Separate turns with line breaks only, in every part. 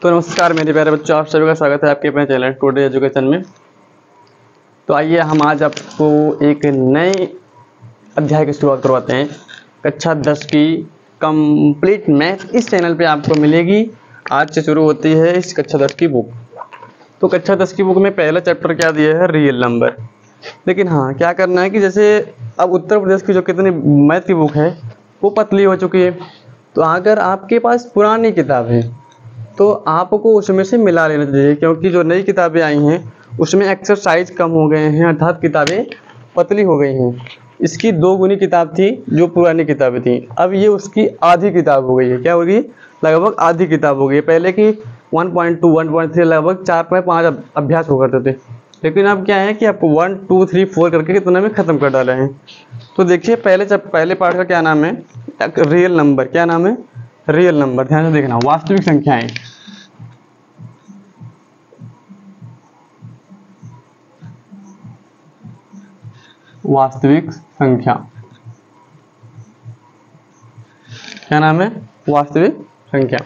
तो नमस्कार मेरे प्यारे बच्चों, आप सभी का स्वागत है आपके अपने चैनल टुडे एजुकेशन में। तो आइए हम आज आपको एक नए अध्याय की शुरुआत करवाते हैं। कक्षा 10 की कंप्लीट मैथ इस चैनल पे आपको मिलेगी। आज से शुरू होती है इस कक्षा 10 की बुक। तो कक्षा 10 की बुक में पहला चैप्टर क्या दिया है, रियल नंबर। लेकिन हाँ, क्या करना है कि जैसे अब उत्तर प्रदेश की जो कितनी मैथ की बुक है वो पतली हो चुकी है, तो अगर आपके पास पुरानी किताब है तो आपको उसमें से मिला लेना चाहिए, क्योंकि जो नई किताबें आई हैं उसमें एक्सरसाइज कम हो गए हैं, अर्थात किताबें पतली हो गई हैं। इसकी 2 गुनी किताब थी जो पुरानी किताबें थी, अब ये उसकी आधी किताब हो गई है। क्या होगी? लगभग आधी किताब हो गई है। पहले की 1.2 1.3 लगभग 4.5 अभ्यास हो करते थे, लेकिन अब क्या है कि आपको 1 2 3 4 करके कितना में ख़त्म कर डाला है। तो देखिए पहले पार्ट का क्या नाम है, रियल नंबर। क्या नाम है? Real number. ध्यान से देखना, वास्तविक संख्याएं। वास्तविक संख्या। क्या नाम है? वास्तविक संख्या।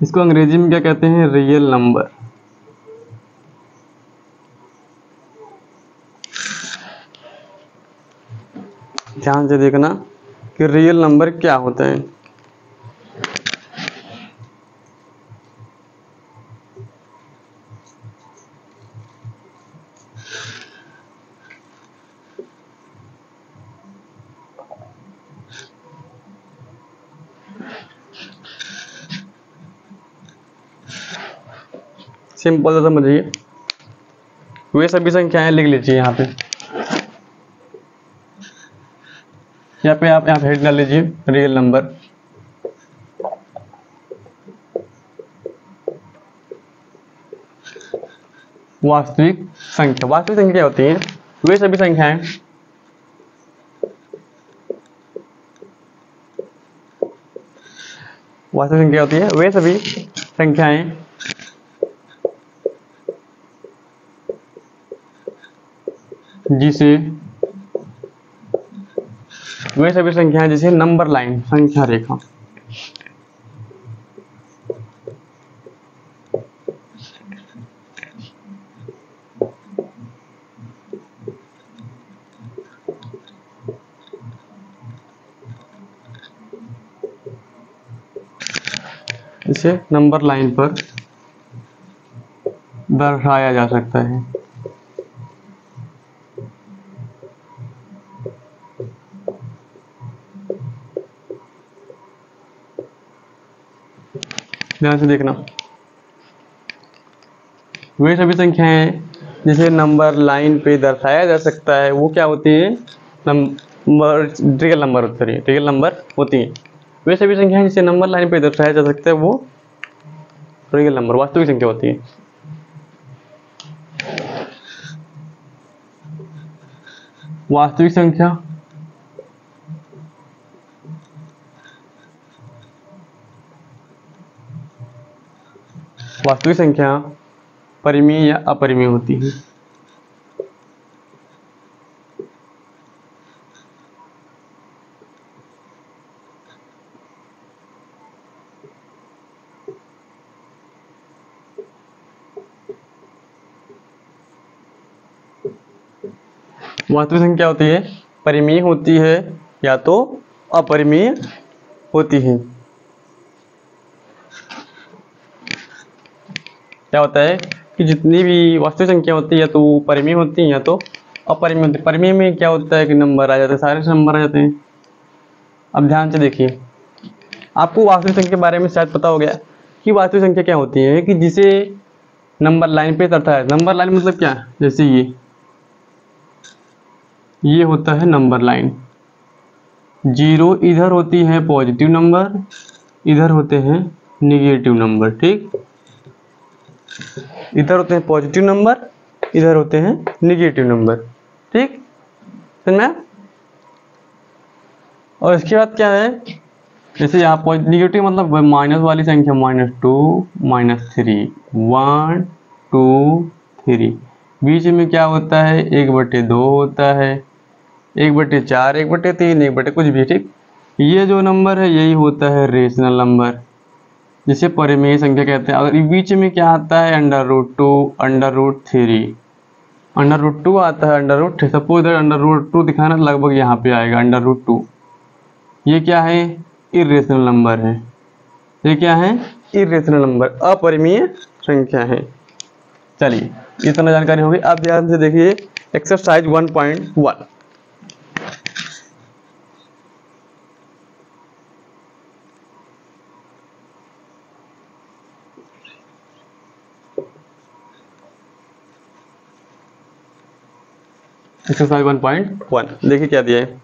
इसको अंग्रेजी में क्या कहते हैं? Real number. ध्यान से देखना कि रियल नंबर क्या होता है। सिंपल सा समझिए, वे सभी संख्याएं लिख लीजिए यहाँ पे। आप यहाँ हेड डाल लीजिए रियल नंबर। वास्तविक संख्या। वास्तविक संख्या क्या होती है? वे सभी संख्याएं वास्तविक संख्या होती है वे सभी संख्याएं जिसे नंबर लाइन, संख्या रेखा। इसे नंबर लाइन पर दर्शाया जा सकता है। ध्यान से देखना, वे सभी संख्याएं जिसे नंबर लाइन पे दर्शाया जा सकता है वो क्या होती है? रियल नंबर होती है। रियल नंबर होती है वे सभी संख्याएं जिसे नंबर लाइन पे दर्शाया जा सकता है वो रियल नंबर, वास्तविक संख्या होती है। वास्तविक संख्या वास्तविक संख्या परिमेय या अपरिमेय होती है। वास्तविक संख्या होती है, परिमेय होती है या तो अपरिमेय होती है। क्या होता है कि जितनी भी वास्तविक संख्या होती है या तो परिमेय होती है या तो अपरिमेय होती है। परिमेय में क्या होता है कि नंबर आ जाते हैं, सारे नंबर आ जाते हैं। अब ध्यान से देखिए, आपको वास्तविक संख्या के बारे में शायद पता हो गया कि वास्तविक संख्या क्या होती है, कि जिसे नंबर लाइन पे दर्शाया है। नंबर लाइन मतलब क्या? जैसे ये होता है नंबर लाइन। 0 इधर होती है पॉजिटिव नंबर, इधर होते हैं निगेटिव नंबर। ठीक, इधर होते हैं पॉजिटिव नंबर, इधर होते हैं निगेटिव नंबर। ठीक, समझ में? और इसके बाद क्या है, जैसे यहाँ निगेटिव मतलब माइनस वाली संख्या, -2 -3 1 2 3। बीच में क्या होता है? 1/2 होता है, 1/4 1/3 1/कुछ भी। ठीक, ये जो नंबर है यही होता है रेशनल नंबर, जिसे परिमेय संख्या कहते हैं। अगर बीच में क्या आता है, √2, √3, √2 आता है, √3। सपोज √2 दिखाना, लगभग यहाँ पे आएगा √2। ये क्या है, इर्रेशनल नंबर है। ये क्या है, इर्रेशनल नंबर, अपरिमेय संख्या है। चलिए इतना जानकारी होगी। अब ध्यान से देखिए एक्सरसाइज 1.1। एक्सरसाइज 1.1 देखिए क्या दिया है।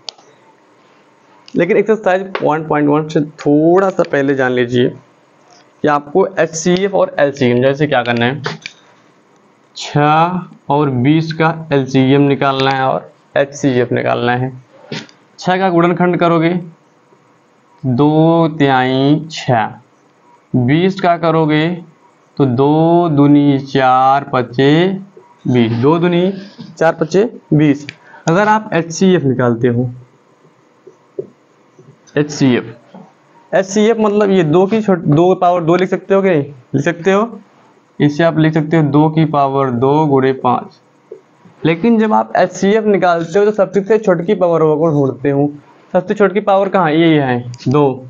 लेकिन एक्सरसाइज 1.1 से थोड़ा सा पहले जान लीजिए कि आपको HCF और LCM जैसे क्या करना है, 6 और 20 का LCM निकालना है और HCF निकालना है। 6 का गुणनखंड करोगे 2 तिहाई 6, 20 का करोगे तो 2 दूनी 4 पचे 20, 2 दूनी 4 पचे 20। अगर आप HCF निकालते हो, HCF मतलब ये 2 की 2 पावर 2 लिख सकते हो कि नहीं, लिख सकते हो। इससे आप लिख सकते हो 2 की पावर 2 गुणे 5। लेकिन जब आप HCF निकालते हो तो सबसे छोटी पावर को ढूंढते हो। सबसे छोटी पावर कहाँ, ये है 2,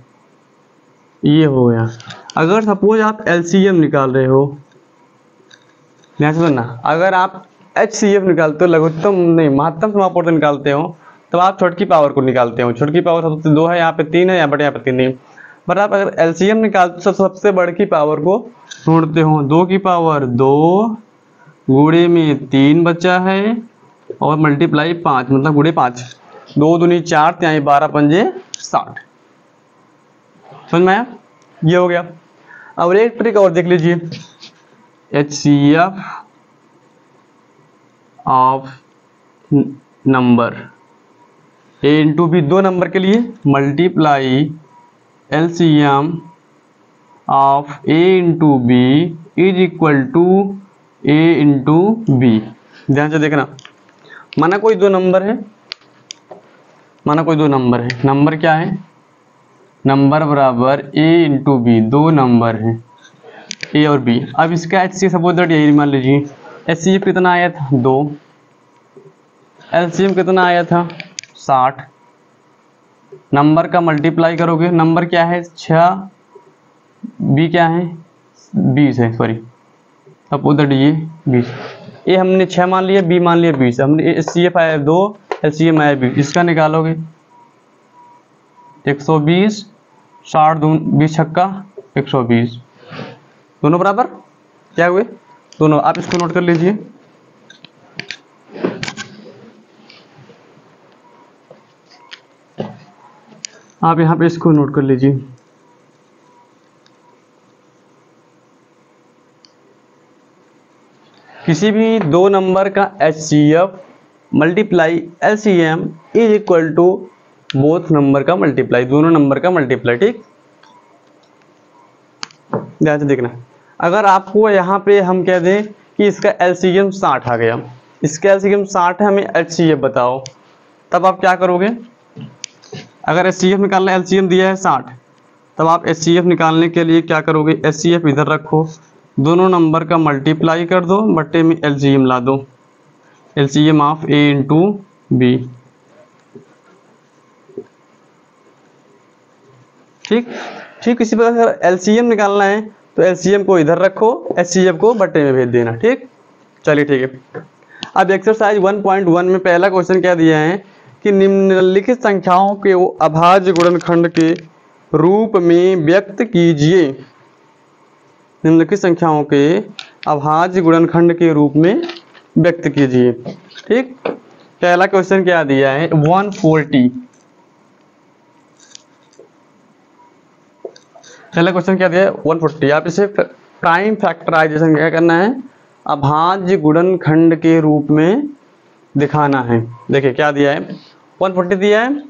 ये हो गया। अगर सपोज आप LCM निकाल रहे हो, ध्यान से सुनना, अगर आप HCF निकालते हो, लघुत्तम नहीं महत्तम समापवर्तन निकालते हो, तब आप छोटी पावर को निकालते हो। छोटी पावर सबसे 2 है, यहाँ पे 3 है, यहाँ पे 3 नहीं। पर आप अगर LCM निकालते हो सबसे बड़ी पावर को ढूंढते हो। 2 की पावर 2 गुणे में 3 बचा है और मल्टीप्लाई 5 मतलब गुणे 5, 2 दूनी 4 तिहाई 12 पंजे 60। समझ में आया, ये हो गया। अब एक ट्रिक और देख लीजिए, HCF of number A into B, 2 number के लिए multiply LCM of A into B is equal to A into B। ध्यान से देखना, माना कोई 2 नंबर है, नंबर क्या है, नंबर बराबर A इंटू B, 2 नंबर हैं A और B। अब इसका HCF सपोज दैट यही मान लीजिए, HCF कितना आया था 2, LCM कितना आया था 60। नंबर का मल्टीप्लाई करोगे, नंबर क्या है 6, B क्या है 20 है, सॉरी सपोज दैट ये 20। ए हमने 6 मान लिया, B मान लिया 20। हमने HCF आया 2, LCM आया 20। इसका निकालोगे 120, 60 दून 20 छक्का 120, दोनों बराबर क्या हुए, दोनों। आप इसको नोट कर लीजिए। आप यहाँ पे इसको नोट कर लीजिए। किसी भी 2 नंबर का HCF multiply LCM is equal to both number का मल्टीप्लाई, दोनों नंबर का मल्टीप्लाई। ठीक, ध्यान से देखना। अगर आपको यहाँ पे हम कह दें कि इसका LCM 60 आ गया, इसका LCM 60 है, हमें HCF बताओ, तब आप क्या करोगे। अगर HCF निकालना, LCM दिया है 60, तब आप HCF निकालने के लिए क्या करोगे, HCF इधर रखो, दोनों नंबर का मल्टीप्लाई कर दो, बट्टे में LCM ला दो, LCM of A into B। ठीक, इसी प्रकार से LCM निकालना है तो LCM को इधर रखो, HCF को बट्टे में भेज देना। ठीक, चलिए ठीक है। अब एक्सरसाइज 1.1 में पहला क्वेश्चन क्या दिया है कि निम्नलिखित संख्याओं के अभाज्य गुणनखंड के रूप में व्यक्त कीजिए। निम्नलिखित संख्याओं के अभाज्य गुणनखंड के रूप में व्यक्त कीजिए। ठीक, पहला क्वेश्चन क्या दिया है 140। पहला क्वेश्चन क्या दिया है 140। आप इसे प्राइम फैक्टराइजेशन क्या करना है, अभाज्य गुणनखंड के रूप में दिखाना है। देखिए क्या दिया है 140 दिया है।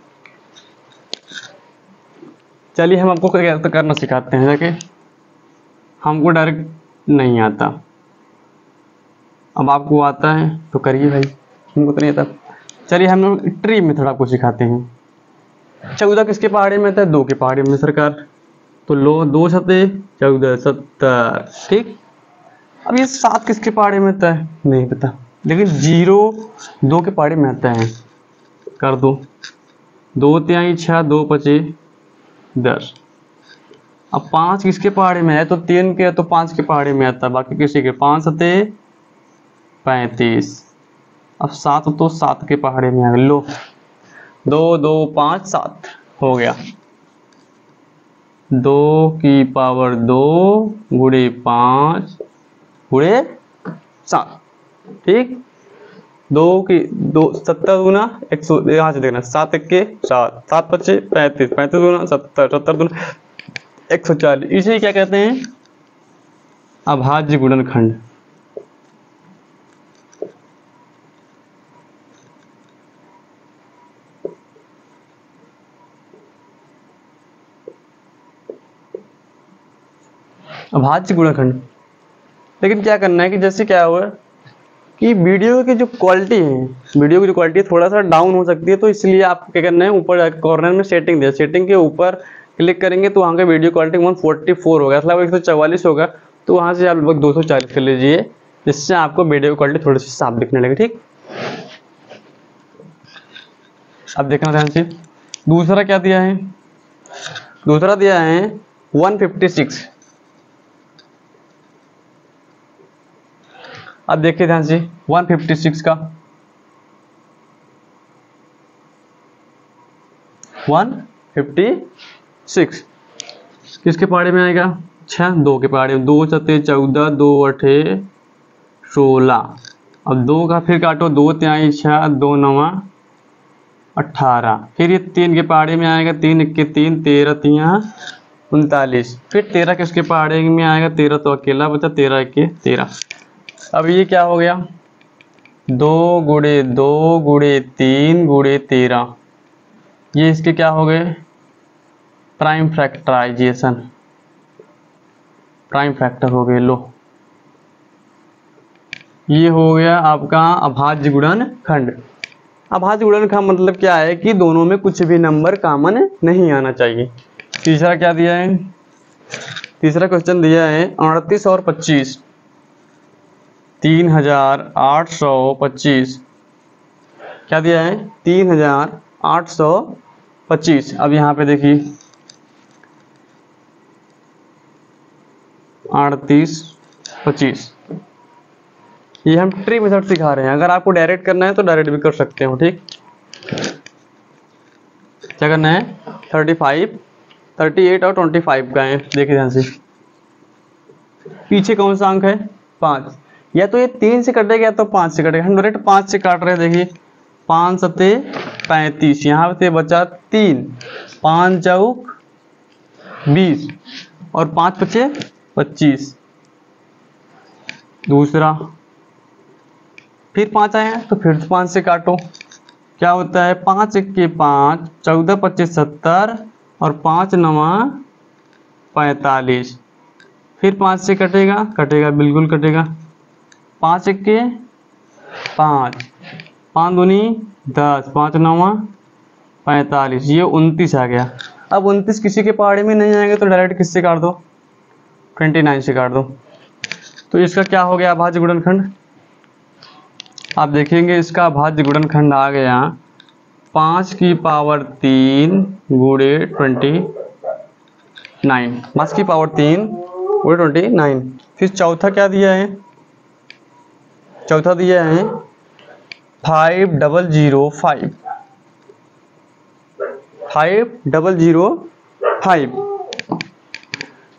चलिए हम आपको कैसे करना सिखाते हैं। देखिए हमको डायरेक्ट नहीं आता, अब आपको आता है तो करिए भाई, हमको तो नहीं आता। चलिए हम लोग ट्री मेथड आपको सिखाते हैं। 14 किसके पहाड़े में आता है? 2 के पहाड़े में सरकार। तो लो 2 सते 14 70, ठीक। अब ये 7 किसके पहाड़े में आता है? नहीं पता, लेकिन 0 2 के पहाड़े में आता है। कर दो 2 तिहाई 6, 2 पचे 10। अब 5 किसके पहाड़े में है? तो 3 के, तो 5 के पहाड़े में आता है, बाकी किसी के। 5 सते 35। अब 7 तो 7 के पहाड़े में आ गया। लो 2 2 5 7 हो गया। 2 की पावर 2 गुणे 5 गुणे 7, ठीक। 2 की 2 70 गुना 100, यहाँ से देखना 7 1 के 7, 7 पच्चे 35, 35 गुना 70, 70 गुना 140। इसे क्या कहते हैं? अभाज्य गुणनखंड। अभाज्य गुणनखंड। लेकिन क्या करना है कि जैसे क्या हुआ कि वीडियो की जो क्वालिटी है, वीडियो की जो क्वालिटी थोड़ा सा डाउन हो सकती है, तो इसलिए आपको क्या करना है, ऊपर कॉर्नर में सेटिंग दिया, सेटिंग के ऊपर क्लिक करेंगे तो वहाँ का वीडियो क्वालिटी 144 होगा, मतलब 144 होगा। तो वहाँ से आप लगभग 240 कर लीजिए, जिससे आपको वीडियो क्वालिटी थोड़ी सी साफ दिखने लगे, ठीक। अब देखना ध्यान से, दूसरा क्या दिया है? दूसरा दिया है 156। अब देखिए ध्यान से 156 का 156 किसके पहाड़े में आएगा? 6 2 के पहाड़े में। 2 सते 14, 2 अठे 16। अब 2 का फिर काटो, 2 तिहाई 6, 2 नवा 18। फिर ये 3 के पहाड़े में आएगा, 3 इक्के 3, 13 तिया 39। फिर 13 किसके पहाड़े में आएगा? 13 तो अकेला बचा, 13 इक्के 13। अब ये क्या हो गया? 2 गुणे 2 गुणे 3 गुणे 13, ये इसके क्या हो गए? प्राइम फैक्टराइजेशन, प्राइम फैक्टर हो गए। लो ये हो गया आपका अभाज्य गुणनखंड। अभाज्य गुणनखंड मतलब क्या है कि दोनों में कुछ भी नंबर कॉमन नहीं आना चाहिए। तीसरा क्या दिया है? तीसरा क्वेश्चन दिया है 38 और 25, 3825। क्या दिया है? 3825। अब यहाँ पे देखिए 38 25, ये हम ट्री मेथड सिखा रहे हैं। अगर आपको डायरेक्ट करना है तो डायरेक्ट भी कर सकते हो, ठीक। क्या करना है? 35 38 और 25 का है। देखिए ध्यान से, पीछे कौन सा अंक है? 5। या तो ये 3 से कटेगा या तो 5 से कटेगा। हम डायरेक्ट 5 से काट रहे हैं। देखिए 5 सते 35, यहाँ से बचा 3, 5 चौक 20 और 5 पचे 25। दूसरा फिर 5 आए हैं तो फिर 5 से काटो, क्या होता है? 5 इक्के 5, 14 25 70 और 5 नवा 45। फिर 5 से कटेगा, कटेगा बिल्कुल कटेगा। 5 इक्के 5, 5 दूनी 10, 5 नवा 45, ये 29 आ गया। अब 29 किसी के पहाड़े में नहीं आएगा तो डायरेक्ट किससे काट दो? 29 से काट दो। तो इसका क्या हो गया? अभाज्य गुणनखंड। आप देखेंगे इसका अभाज्य गुणनखंड आ गया 5 की पावर 3 गुणे 29, 5 की पावर 3 गुणे 29। फिर चौथा क्या दिया है? चौथा दिया है 5005, 5005।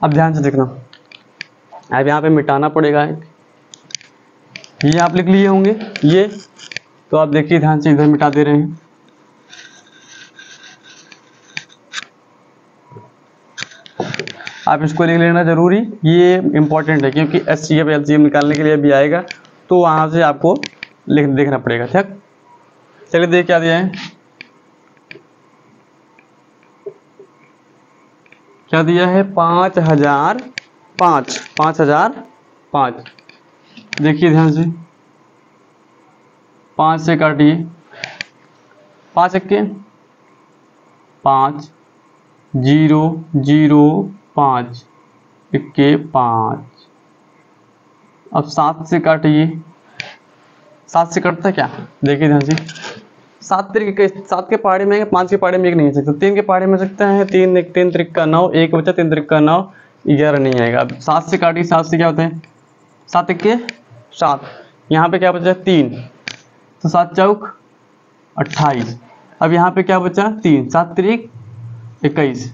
अब ध्यान से देखना, अब यहाँ पे मिटाना पड़ेगा। ये आप लिख लिए होंगे ये, तो आप देखिए ध्यान से इधर मिटा दे रहे हैं। आप इसको लिख लेना जरूरी, ये इंपॉर्टेंट है क्योंकि एचसीएफ एलसीएम निकालने के लिए भी आएगा, तो वहां से आपको देखना पड़ेगा, ठीक। चलिए देख क्या दिया है। क्या दिया है? 5005, 5005। देखिए ध्यान से, 5 से काटिए, 5 इक्के 5 0 0 5 इक्के 5। अब 7 से काटिए, 7 से कटता क्या, देखिए ध्यान से। 7 के पहाड़े में 5 के पहाड़े में 1 नहीं आ सकता, 3 के पहाड़े में सकता है 3, 3 त्रिक 9, 1 बचा 3 त्रिक 9, 11 नहीं आएगा। अब 7 से काटिए, 7 से क्या होता है 7 इक्के 7, यहाँ पे क्या बचा 3, तो 7 चौक 28। अब यहाँ पे क्या बचा 3, 7 त्रिक 21।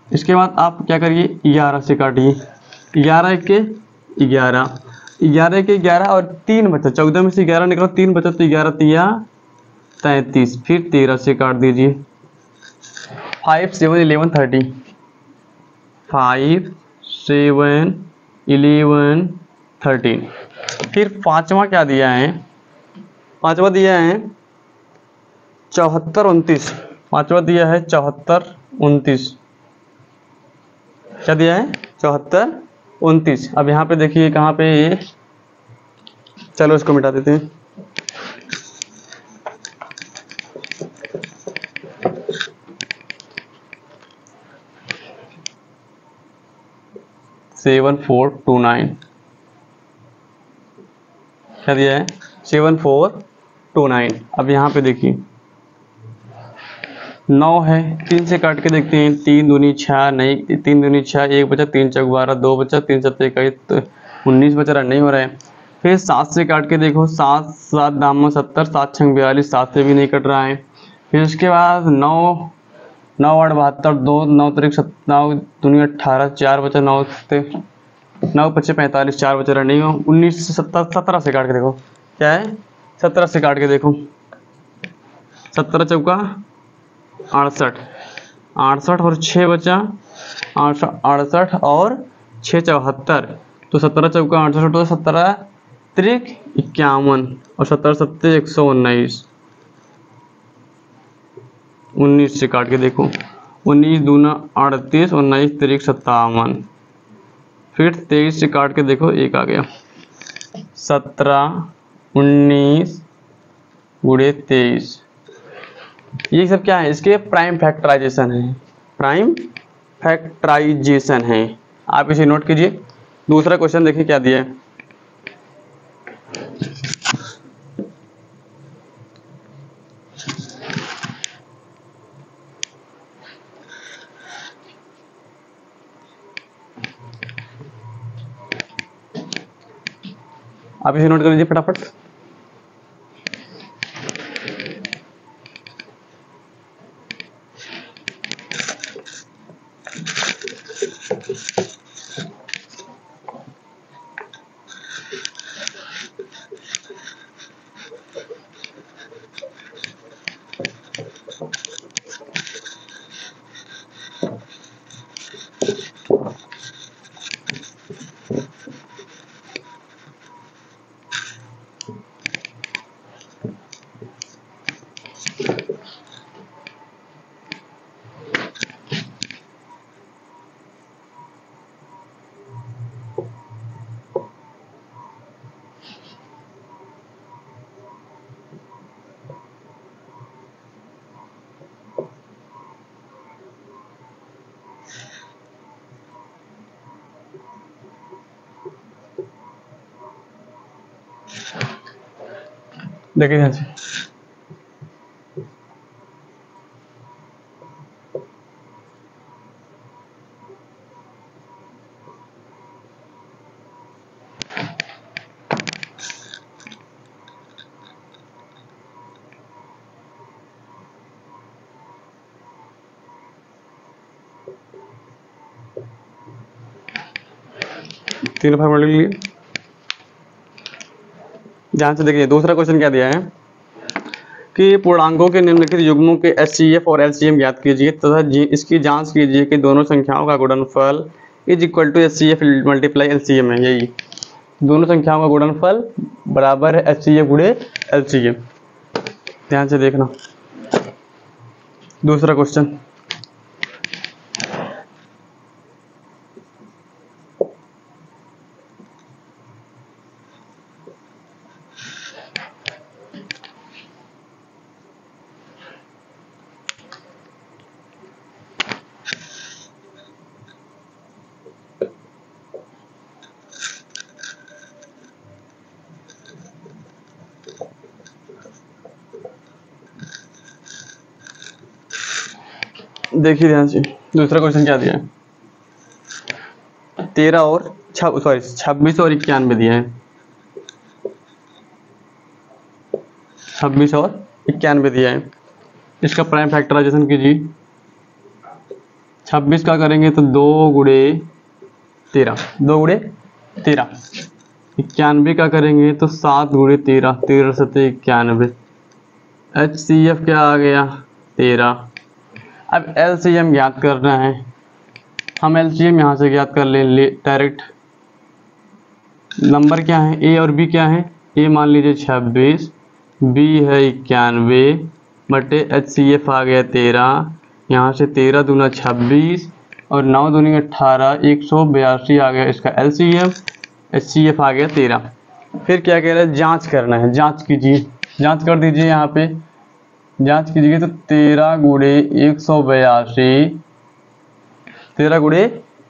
इसके बाद आप क्या करिए 11 से काटिए, 11 इक्के 11, 11 के 11 और 3 बचा, 14 में से 11 निकला 3 बचा, तो 11 तिया 33। फिर 13 से काट दीजिए, 5 7 11 30, 5 7 11 13। फिर पांचवा क्या दिया है, पांचवा दिया है 74 29, पांचवा दिया है 74 29, क्या दिया है 74 29। अब यहाँ पे देखिए कहाँ पे, चलो इसको मिटा देते हैं। सेवन 4 2 9, क्या दिया है 7 4 2 9। अब यहाँ पे देखिए 9 है, 3 से काट के देखते हैं, 3 दूनी 6 नहीं, 3 दूनी 6, 1 बचा, 3 चौक 12, 2 बचा, 3 7 21, तो 19 बचा रहा, नहीं हो रहा है। फिर 7 से काट के देखो, 7 7 दाम 70, 7 6 42, 7 से भी नहीं कट रहा है। फिर उसके बाद 9 9 8 72, 2 9 त्रिक 9 दूनी 18, 4 बचा, 9 9 25 45, 4 बचा रहा, नहीं हो। 19 से 17 से काट के देखो, क्या है 17 से काट के देखो, 17 चौका 68, 68 और 6 बचा, 68 और 6 74, तो 17 चौका 68, तो 17 त्रिक 51 और 17 सत्ते 119। 19 से काट के देखो, 19 दूना 38, 19 त्रिक 57। फिर 23 से काट के देखो, 1 आ गया, 17 19 गुणे 23। ये सब क्या है, इसके प्राइम फैक्टराइजेशन है, प्राइम फैक्टराइजेशन है, आप इसे नोट कीजिए। दूसरा क्वेश्चन देखिए क्या दिया है, आप इसे नोट कर लीजिए फटाफट। देखिए ध्यान से, तीनों फार्मूले के लिए ध्यान से देखिए। दूसरा क्वेश्चन क्या दिया है कि पूर्णांकों के निम्नलिखित युग्मों के HCF और LCM ज्ञात कीजिए तथा इसकी जांच कीजिए कि दोनों संख्याओं का गुणनफल is equal to HCF multiply LCM है। यही दोनों संख्याओं का गुणनफल बराबर है HCF गुणे LCM। ध्यान से देखना दूसरा क्वेश्चन, देखिए ध्यान से, दूसरा क्वेश्चन क्या दिया है, 13 और 26 और 91 दिया है, 26 और 91 दिया है। इसका प्राइम फैक्टराइजेशन कीजिए। 26 का करेंगे तो 2 गुणे 13, 2 गुणे 13। 91 का करेंगे तो 7 गुणे 13, 13 सत्ते 91। HCF क्या आ गया 13। अब LCM ज्ञात करना है, हम LCM यहाँ से ज्ञात कर ले डायरेक्ट। नंबर क्या है, A और B क्या है, A मान लीजिए 26, B है 91 बटे HCF आ गया 13। यहाँ से 13 दूना 26 और 9 दूनी 18, 182 आ गया इसका LCM। HCF आ गया 13। फिर क्या कह रहा है, जांच करना है, जांच कीजिए, जांच कर दीजिए। यहाँ पे जांच कीजिए तो 13 गुणे 182, 13 गुणे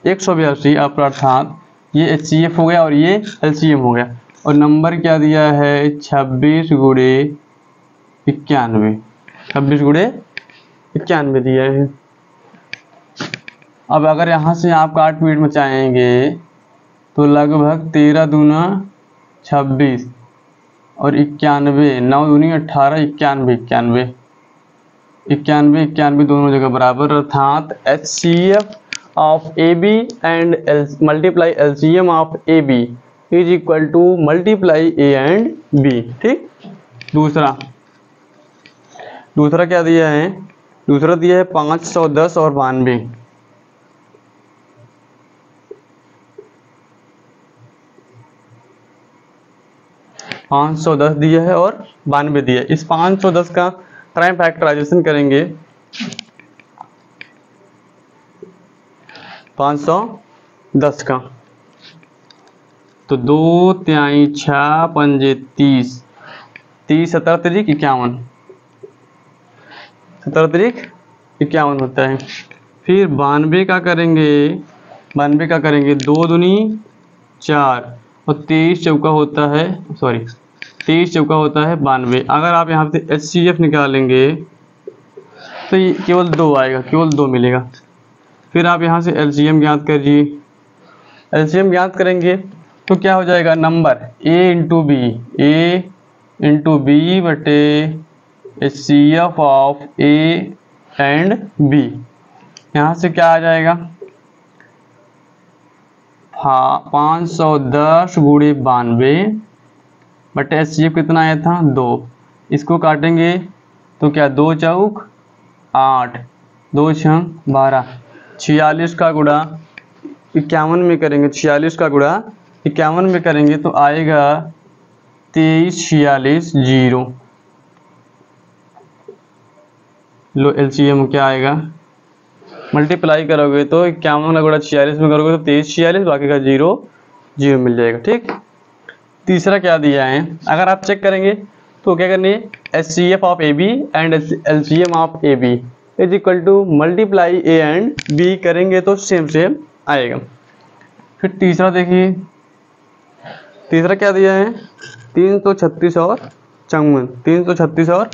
182 अर्थात ये HCF हो गया और ये LCM हो गया। और नंबर क्या दिया है 26 गुणे 91, 26 गुणे 91 दिया है। अब अगर यहाँ से आप काट-पीट मचाएंगे तो लगभग 13 दूना 26 और 91, 9 दूनी 18, 91 91 दोनों जगह बराबर, अर्थात HCF of AB and multiply LCM of AB is equal to multiply A and B। ठीक। दूसरा क्या दिया है, दूसरा दिया है 510 और 92। 510 दिया है और 92 दिया है। इस 510 का प्राइम फैक्टराइजेशन करेंगे, 510 का तो 2 तिहाई 6 पंजे 30, 30 17 तरीक 51, 17 तरीक 51 होता है। फिर 92 का करेंगे, 92 का करेंगे 2 दूनी 4 और 23 चौका होता है, 23 चौका होता है 92। अगर आप यहाँ से HCF निकालेंगे तो ये केवल 2 आएगा, केवल 2 मिलेगा। फिर आप यहाँ से LCM ज्ञात करिए, LCM ज्ञात करेंगे तो क्या हो जाएगा, नंबर A इंटू बी बटे HCF of A and B। यहाँ से क्या आ जाएगा, 510 गुणे 92 बटे HCF कितना आया था 2। इसको काटेंगे तो क्या 2 चौक 8, 2 छंग 12, 46 का गुणा 51 में करेंगे, 46 का गुणा 51 में करेंगे तो आएगा 23 46 0। लो LCM क्या आएगा, मल्टीप्लाई करोगे तो 51 का गुणा 46 में करोगे तो 23 46, बाकी का 0 0 मिल जाएगा। ठीक। तीसरा क्या दिया है, अगर आप चेक करेंगे तो क्या करनी है, HCF of AB and LCM of AB is equal to multiply A and B करेंगे तो सेम आएगा। फिर तीसरा देखिए, तीसरा क्या दिया है, 336 और 54, 336 और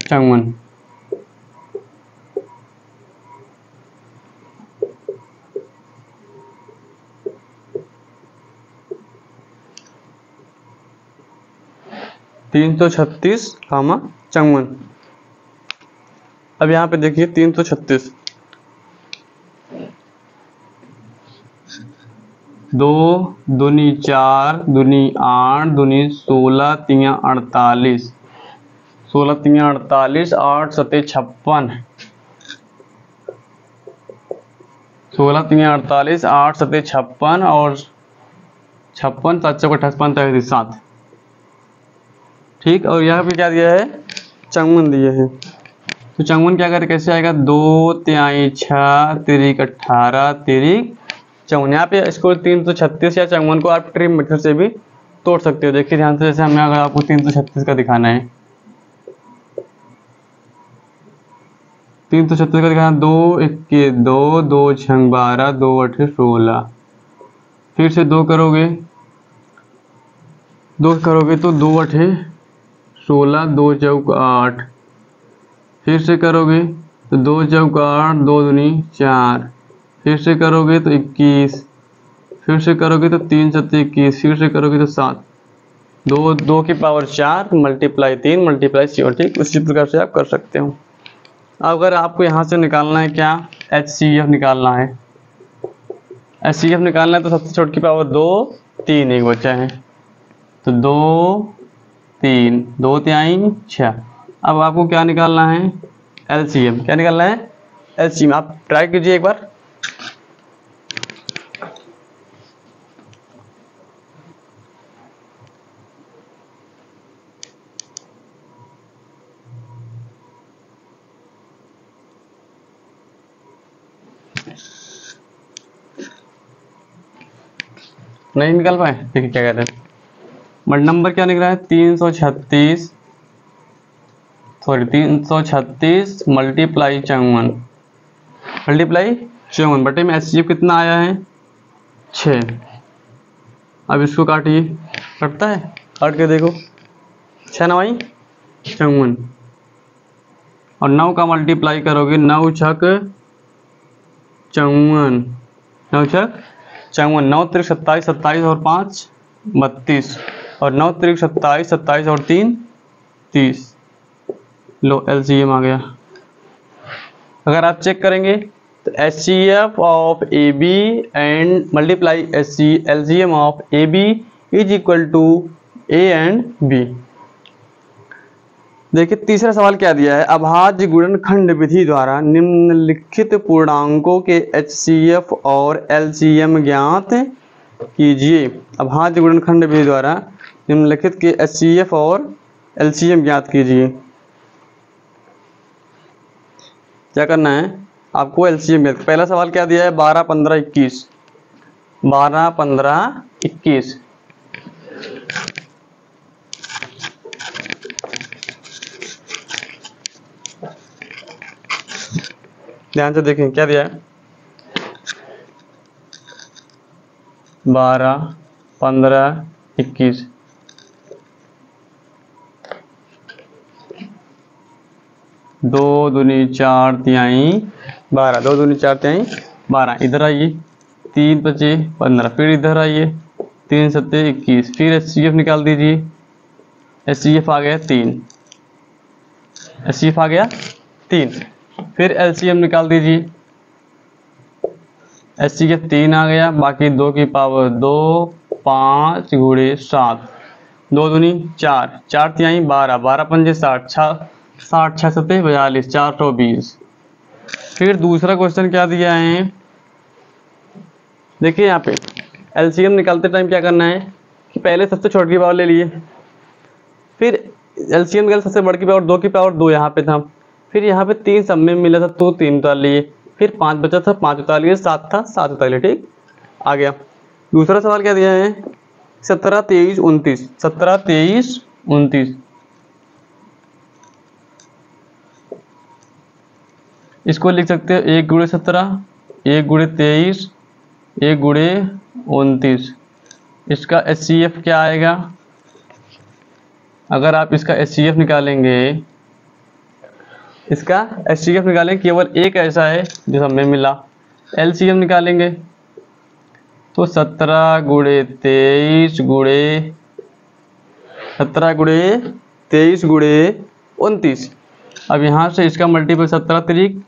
54। तीन सौ छत्तीस कामा 54। अब यहाँ पे देखिए 336, 2 दूनी 4 दूनी 8 दूनी 16 तिया 48, 16 तिया 48, 8 सते 56, 16 तिया 48, 8 सते 56 और 56 7 चौक 58 7। ठीक। और यहाँ पे क्या दिया है, 54 दिया है। तो 54 क्या करे, कैसे आएगा, 2 तिहाई 6 तिरिक 18 तिरिक 54। यहाँ पे इसको 336 या 54 को आप ट्रिम मेथड से भी तोड़ सकते हो। देखिए ध्यान से, जैसे हमें अगर आपको 336 का दिखाना है, 336 का दिखाना, 2 1 2 2 6 12 2 8 16। फिर से 2 करोगे तो 2 8 16, 2 चौक 8। फिर से करोगे तो 2 चौक 8, 2 दूनी 4, फिर से करोगे तो 21, फिर से करोगे तो 3 सत्ते 21, फिर से करोगे तो 7, 2 की पावर 4 मल्टीप्लाई 3 मल्टीप्लाई 0। ठीक, उसी प्रकार से आप कर सकते हो। अगर आपको यहाँ से निकालना है क्या, HCF निकालना है, HCF निकालना है तो सबसे छोटी की पावर 2, 3 एक बचा है, तो 2 3 2 3 6। अब आपको क्या निकालना है, LCM। क्या निकालना है, LCM। आप ट्राई कीजिए एक बार। नहीं निकाल पाए, देखिए क्या कह रहे हैं। बट नंबर क्या निकला है, 336 मल्टीप्लाई 54 बटे में HCF कितना आया है, 6। अब इसको काटिए, कटता है, काट के देखो, 6 9 54, और 9 का मल्टीप्लाई करोगे, 9 छक 54, 9 छक 54, 9 3 27, 27 और 5 32, और 9 3 27, 27 और 3 30। लो LCM आ गया। अगर आप चेक करेंगे तो HCF of AB and multiply LCM of AB is equal to A and B। देखिए तीसरा सवाल क्या दिया है, अभाज्य गुणनखंड विधि द्वारा निम्नलिखित पूर्णांकों के HCF और LCM ज्ञात कीजिए। अभाज्य गुणनखंड विधि द्वारा निम्नलिखित के HCF और LCM ज्ञात कीजिए। क्या करना है आपको, LCM ज्ञात। पहला सवाल क्या दिया है, 12 15 21, 12 15 21। ध्यान से देखें क्या दिया है, 12 15 21। दो दूनी 4 तिहाई 12, 2 दूनी 4 तिहाई 12। इधर आइए, 3 बचे 15, फिर इधर आइए, 3 सत्ते 21, फिर HCF निकाल दीजिए। HCF आ गया 3, HCF आ गया 3। फिर LCM निकाल दीजिए, HCF 3 आ गया, बाकी 2 की पावर 2, 5 गुणे 7, 2 दूनी 4, 4 तिहाई 12, 12 पंजे 60, 60 6 सत्ते 42, 420। फिर दूसरा क्वेश्चन क्या दिया है, देखिए यहाँ पे LCM निकालते टाइम क्या करना है कि पहले सबसे छोटी की पावर ले लिए, फिर LCM निकाल सबसे बड़ी की पावर 2 की पावर 2 यहाँ पे था, फिर यहाँ पे 3 सब में मिला था तो 3 उतार लिए, फिर 5 बचा था 5 उतार लिए, 7 था 7 उतार लिए। ठीक, आ गया। दूसरा सवाल क्या दिया है, 17 23 29, 17 23 29। इसको लिख सकते हो 1 गुणे 17, 1 गुणे 23, 1 गुणे 29। इसका HCF क्या आएगा, अगर आप इसका HCF निकालेंगे, इसका HCF निकालेंगे, केवल एक ऐसा है जो हमें मिला। LCM निकालेंगे तो 17 गुणे 23 गुणे 17 गुणे 23 गुणे 29। अब यहाँ से इसका मल्टीपल 17 त्रिक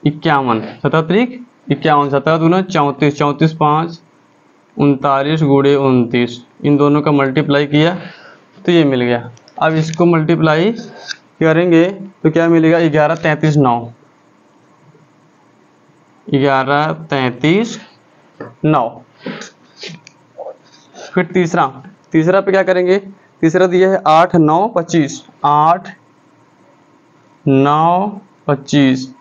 51, 17 त्रिक 51, 17 दूना 34, 34 5 39 गुणे 29। इन दोनों का मल्टीप्लाई किया तो ये मिल गया। अब इसको मल्टीप्लाई करेंगे तो क्या मिलेगा, 11 33 9, 11 33 9। फिर तीसरा पे क्या करेंगे, तीसरा दिया है 8 9 25, 8 9 25।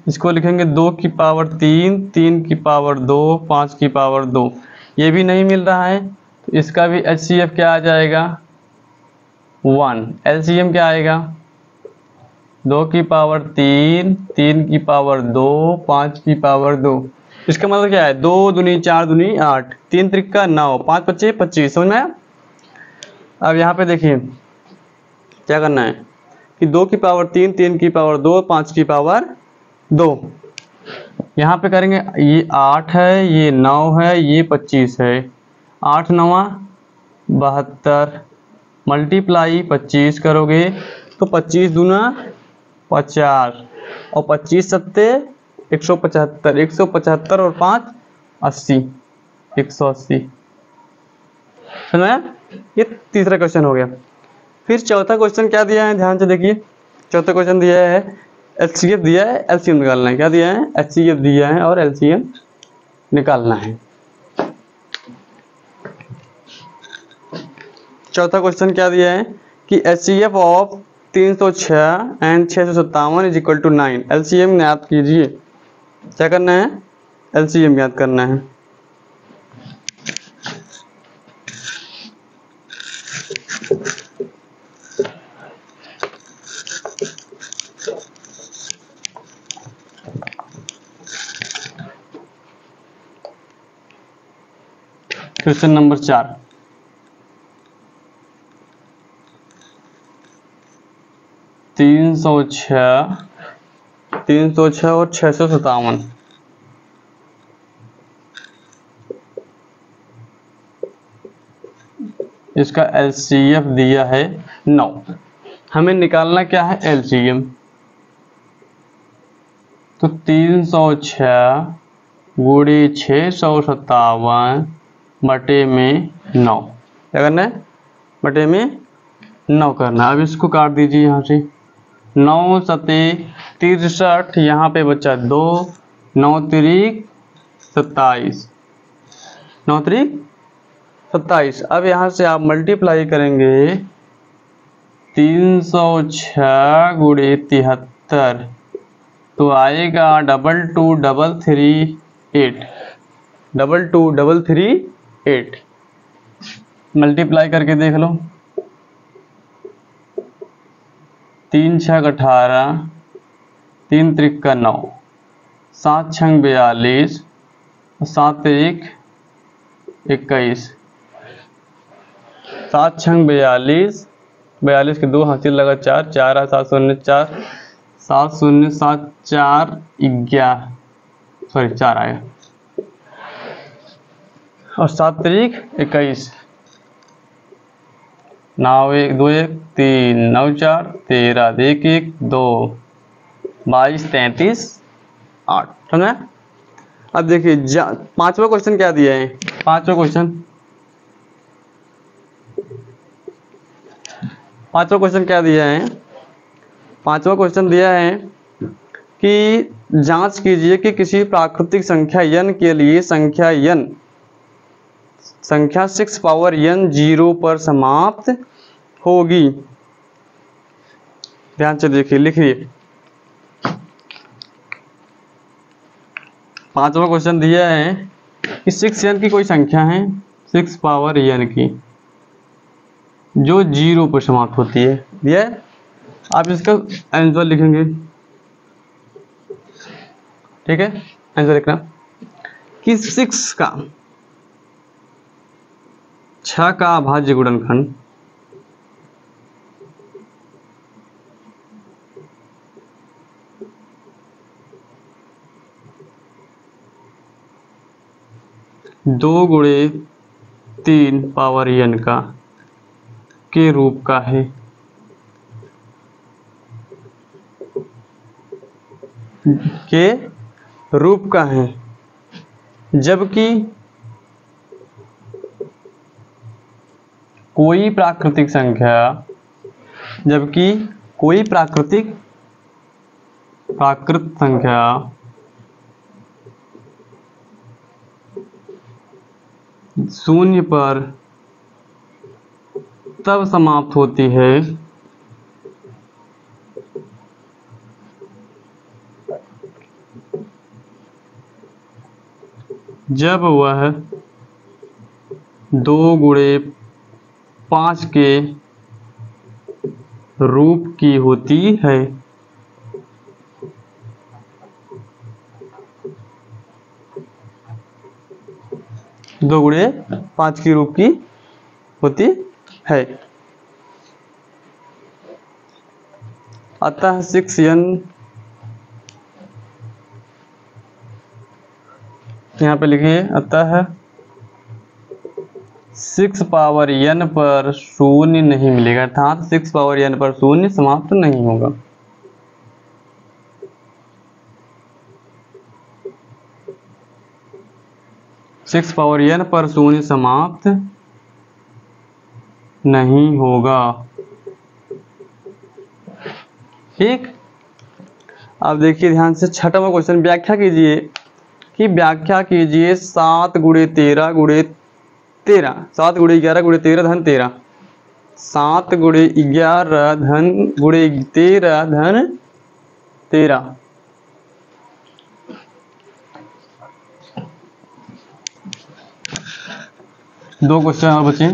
इसको लिखेंगे 2 की पावर 3, 3 की पावर 2, 5 की पावर 2। ये भी नहीं मिल रहा है तो इसका भी HCF क्या आ जाएगा, 1। LCM क्या आएगा, 2 की पावर 3, 3 की पावर 2, 5 की पावर 2। इसका मतलब क्या है, 2 दूनी 4 दूनी 8, 3 त्रिका 9, 5 25 25। समझ में आया। अब यहाँ पे देखिए क्या करना है कि 2 की पावर 3, 3 की पावर 2, 5 की पावर 2। यहाँ पे करेंगे, ये 8 है, ये 9 है, ये 25 है। 8 9 72 मल्टीप्लाई 25 करोगे तो 25 दूना 50 और 25 सत्ते 175, 175 और 5 80, 180। समझा? ये तीसरा क्वेश्चन हो गया। फिर चौथा क्वेश्चन क्या दिया है, ध्यान से देखिए। चौथा क्वेश्चन दिया है एचसीएफ दिया है, एलसीएम निकालना है। क्या दिया है? एचसीएफ दिया है और एलसीएम निकालना है। चौथा क्वेश्चन क्या दिया है कि HCF of 306 and 657 is equal to 9। LCM ज्ञात कीजिए। क्या करना है? एलसीएम ज्ञात करना है। क्वेश्चन नंबर 4, तीन सौ छः और 657। इसका एलसीएफ दिया है 9। हमें निकालना क्या है? एलसीएम। तो 306 गुणे 657 बटे में 9। क्या करना है? बटे में 9 करना। अब इसको काट दीजिए यहाँ से। 9 सते 63, यहाँ पे बचा 2, 9 त्रिक 27, 9 त्रिक 27। अब यहाँ से आप मल्टीप्लाई करेंगे 306 गुणे 73 तो आएगा 22338, 22338। मल्टीप्लाई करके देख लो। 3 छः 18, 3 त्रिक 9, 7 छः 42, 7 त्रिक 21, 7 छः 42, 42 के 2 हासिल लगा 4, 4 है 7 शून्य 4, 7 शून्य 7 4 11, सॉरी 4 आया और 7 त्रिक 21, 9 1 2 1 3 9 4 13 1 1 2 22 33 8। समझा? अब देखिए पांचवा क्वेश्चन क्या दिया है। पांचवा क्वेश्चन क्या दिया है? पांचवा क्वेश्चन दिया है कि जांच कीजिए कि किसी प्राकृतिक संख्या n के लिए संख्या 6 पावर n 0 पर समाप्त होगी। ध्यान से देखिए, लिखिए। पांचवा क्वेश्चन दिया है कि 6n की कोई संख्या है, 6 पावर n की, जो 0 पर समाप्त होती है। दिया है, आप इसका आंसर लिखेंगे। ठीक है, आंसर लिखना कि 6 का 6 का अभाज्य गुणनखंड दो गुणे 3 पावर n का के रूप का है। के रूप का है, जबकि कोई प्राकृतिक संख्या शून्य पर तब समाप्त होती है जब वह 2 गुणे 5 के रूप की होती है। दो गुणे 5 के रूप की होती है। अतः 6n, यहाँ पे लिखिए अतः 6 पावर n पर शून्य नहीं मिलेगा, अर्थात 6 पावर n पर शून्य समाप्त नहीं होगा। सिक्स पावर n पर शून्य समाप्त नहीं होगा। ठीक, अब देखिए ध्यान से, छठवां क्वेश्चन, व्याख्या कीजिए कि व्याख्या कीजिए 7 गुणे 13 गुणे 13, 7 गुणे 11 गुणे 13 धन 13, 7 गुणे 11 धन गुणे 13 धन 13। दो क्वेश्चन और बचे।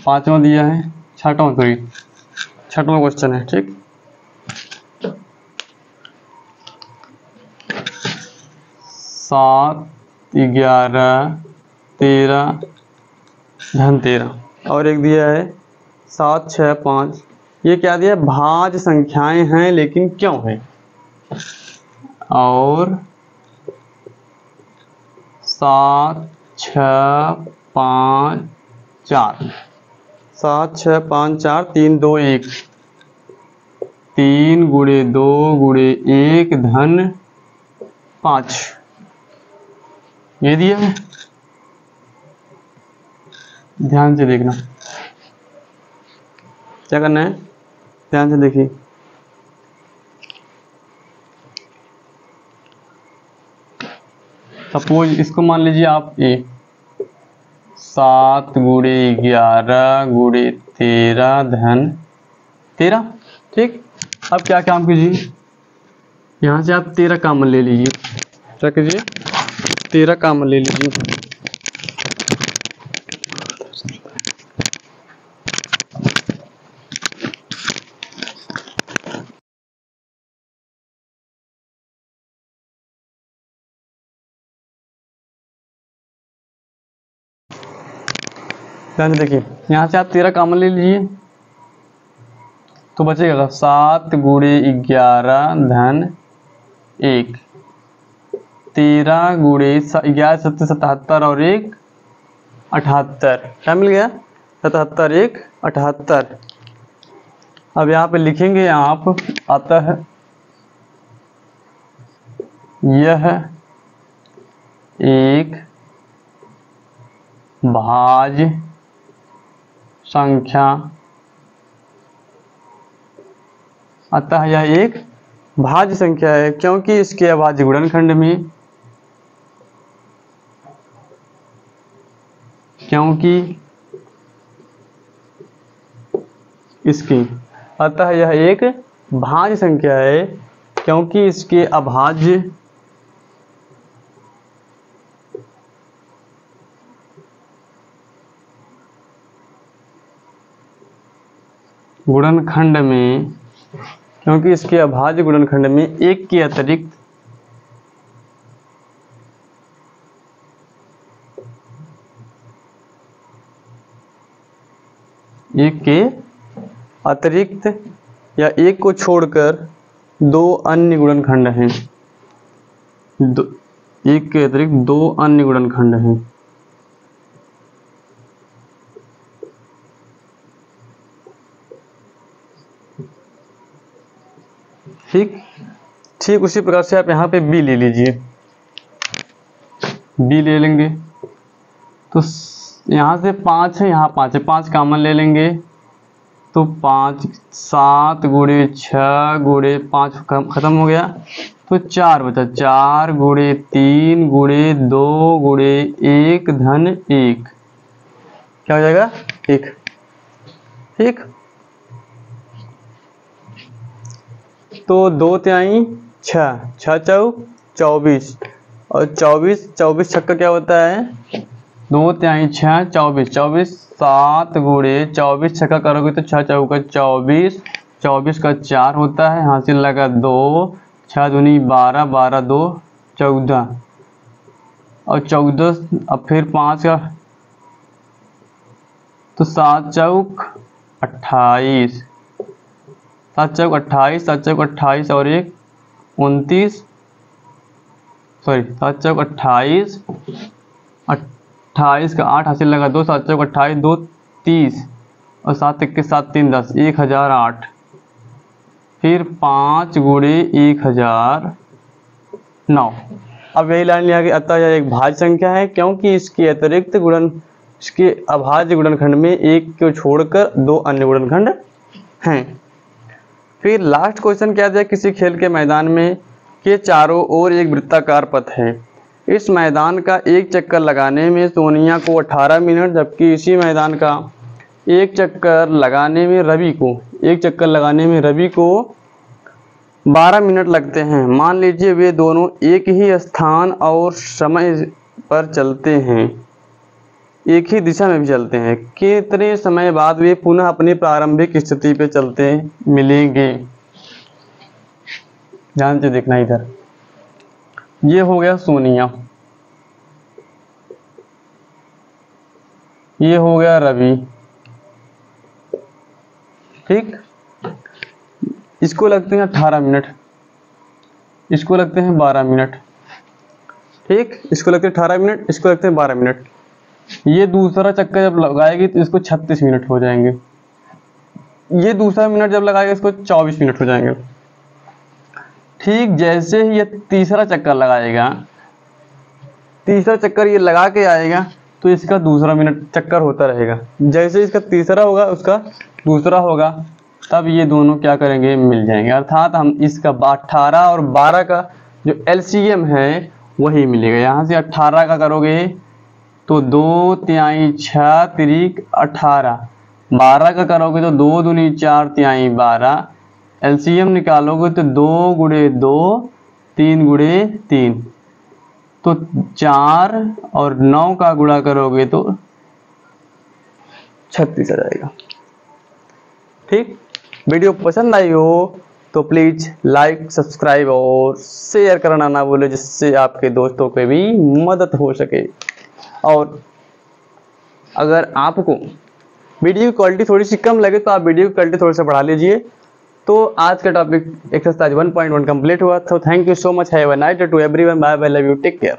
पांचवा दिया है, छठवां सॉरी छठवां क्वेश्चन है। ठीक, सात 11 13 धन 13, और एक दिया है 7 6 5। ये क्या दिया, भाज्य संख्याएं हैं लेकिन क्यों है, और 7 6 5 4, 7 6 5 4 3 2 1, 3 गुणे 2 गुणे 1 धन 5, ये दिया है। ध्यान से देखना, क्या करना है, ध्यान से देखिए। सपोज इसको मान लीजिए आप ए, 7 गुणे 11 गुणे 13 धन 13। ठीक, अब क्या काम कीजिए, यहाँ से आप 13 कॉमन ले लीजिए। क्या कीजिए, 13 कॉमन ले लीजिए। ध्यान से देखिए, यहाँ से आप 13 कॉमन ले लीजिए तो बचेगा 7 गुणे 11 धन 1, 13 गुणे 11 7 77 और 1 78, क्या मिल गया, 77 1 78। अब यहाँ पे लिखेंगे आप, अतः यह एक भाज्य संख्या, अतः यह एक भाज्य संख्या है क्योंकि इसके अभाज्य गुणनखंड में, क्योंकि इसकी, अतः यह एक भाज्य संख्या है क्योंकि इसके अभाज्य गुणनखंड में, क्योंकि इसके अभाज्य गुणनखंड में एक के अतिरिक्त या एक को छोड़कर 2 अन्य गुणनखंड हैं, एक के अतिरिक्त 2 अन्य गुणनखंड हैं। ठीक उसी प्रकार से आप यहाँ पे बी ले लीजिए, बी ले लेंगे तो यहाँ से 5 है, यहाँ 5 है, 5 कॉमन ले लेंगे तो 5 7 गुणे 6 गुणे 5 खत्म हो गया तो 4 बचा, 4 गुणे 3 गुणे 2 गुणे 1 धन 1, क्या हो जाएगा 1। ठीक, तो 2 तिहाई 6, 6 चौक 24, और 24 छक्का क्या होता है, 2 तिहाई 6 24, 24 7 गुणे 24 छक्का करोगे तो 6 चौका 24, 24 का 4 होता है, हासिल लगा 2, 6 दूनी 12, 12 2 14, और 14, अब फिर 5 का, तो 7 चौक 28, 7 चौक 28, 7 चौक 28 और 1 29, सॉरी 7 चौक 28, 28 का 8 हासिल लगा 2, 7 चौक 28, 2 30 और 7 21 7 3 10, 1008। फिर 5 गुणे 1009। अब यही लाइन लिया कि अतः यह एक भाज्य संख्या है क्योंकि इसके अतिरिक्त इसके अभाज्य गुणनखंड में एक को छोड़कर 2 अन्य गुणनखंड हैं। फिर लास्ट क्वेश्चन क्या दिया, किसी खेल के मैदान में के चारों ओर एक वृत्ताकार पथ है। इस मैदान का एक चक्कर लगाने में सोनिया को 18 मिनट, जबकि इसी मैदान का एक चक्कर लगाने में रवि को 12 मिनट लगते हैं। मान लीजिए वे दोनों एक ही स्थान और समय पर चलते हैं, एक ही दिशा में भी चलते हैं। कितने समय बाद वे पुनः अपनी प्रारंभिक स्थिति पे चलते मिलेंगे? ध्यान से देखना इधर। ये हो गया सोनिया, ये हो गया रवि, ठीक। इसको लगते हैं 18 मिनट, इसको लगते हैं 12 मिनट, ठीक। इसको लगते हैं 18 मिनट, इसको लगते हैं 12 मिनट। ये दूसरा चक्कर जब लगाएगी तो इसको 36 मिनट हो जाएंगे। ये दूसरा मिनट जब लगाएगा इसको 24 मिनट हो जाएंगे। ठीक जैसे ही ये तीसरा चक्कर लगाएगा, तीसरा चक्कर ये लगा के आएगा तो इसका दूसरा मिनट चक्कर होता रहेगा। जैसे इसका तीसरा होगा उसका दूसरा होगा, तब ये दोनों क्या करेंगे, मिल जाएंगे। अर्थात हम इसका 18 और 12 का जो LCM है वही मिलेगा। यहाँ से 18 का करोगे तो 2 तिहाई 6 तिरिक 18, 12 का करोगे तो 2 दूनी 4 तिहाई 12, LCM निकालोगे तो 2 गुणे 2 3 गुणे 3, तो 4 और 9 का गुणा करोगे तो 36 आ जाएगा। ठीक, वीडियो पसंद आई हो तो प्लीज लाइक, सब्सक्राइब और शेयर करना ना भूले, जिससे आपके दोस्तों को भी मदद हो सके। और अगर आपको वीडियो की क्वालिटी थोड़ी सी कम लगे तो आप वीडियो की क्वालिटी थोड़ी सा बढ़ा लीजिए। तो आज का टॉपिक एक्सरसाइज 1.1 कंप्लीट हुआ। तो thank you so much, have a nice day to everyone, bye bye, love you, take care.